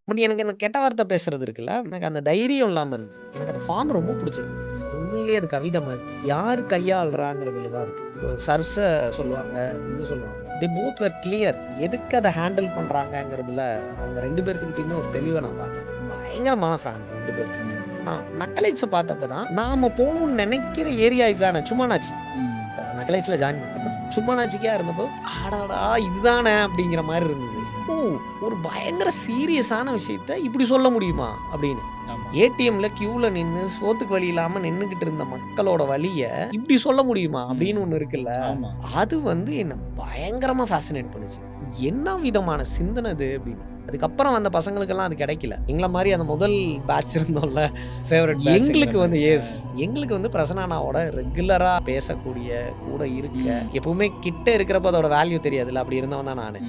But எனக்கு அந்த கெட்ட வார்த்தை பேசுறது இருக்குல்ல, எனக்கு அந்த தைரியம் இல்லாம இருக்கு. எனக்கு அந்த ஃபார்ம் ரொம்ப புடிச்சது. உண்மையிலேயே அது கவிதை மாரி. யார் கையாள்றாங்கிறதுல தான் இருக்கு. இப்போ சர்ஸ சொல்லுவாங்க, இது சொல்லுவாங்க. They both were clear. எதுக்கு அத ஹேண்டில் பண்றாங்கங்கிறதுல அவங்க 2 பேத்துக்கிட்டயுமே ஒரு தெளிவ நான் பார்த்தேன். பயங்கரமான ஃபேன் 2 பேரும். நான் நக்கலைட்ஸ பார்த்தப்ப தான், நாம போணும்னு நெனைக்கிற ஏரியா இதானே. சும்மானாச்சு. நக்கலைட்ஸ்ல ஜாயின் பண்ணேன். சும்மானாச்சுக்கா இருந்தப்போ, அடடா! இதுதானே அப்படிங்கிற மாரி இருந்தது. ஓ! ஒரு பயங்கர சீரியஸான விஷயத்த இப்படி சொல்ல முடியுமா? அப்படின்னு. ஆமா. ஏடிஎம்ல கியூல நின்னு சோத்துக்கு வழி இல்லாம நின்னுகிட்டு இருந்த மக்களோட வலிய இப்படி சொல்ல முடியுமா? அப்படின்னு ஒண்ணு இருக்குல்ல. ஆமா. அது வந்து என்ன பயங்கரமா ஃபேசினேட் பண்ணுச்சு. என்ன விதமான சிந்தனை இது அப்படின்னு. அதுக்கப்புறம் வந்த பசங்களுக்கெல்லாம் அது கிடைக்கல. எங்கள மாரி அந்த முதல் பேட்ச் இருந்தோம்ல. ஃபேவரட் பேட்ச் எங்களுக்கு வந்து எங்களுக்கு வந்து பிரசன்னாவோட ரெகுலரா பேசக்கூடிய, கூட இருக்க, எப்பவுமே கிட்ட இருக்கிறப்ப அதோட வேல்யூ தெரியாதுல்ல. அப்படி இருந்தவன் தான் நானு.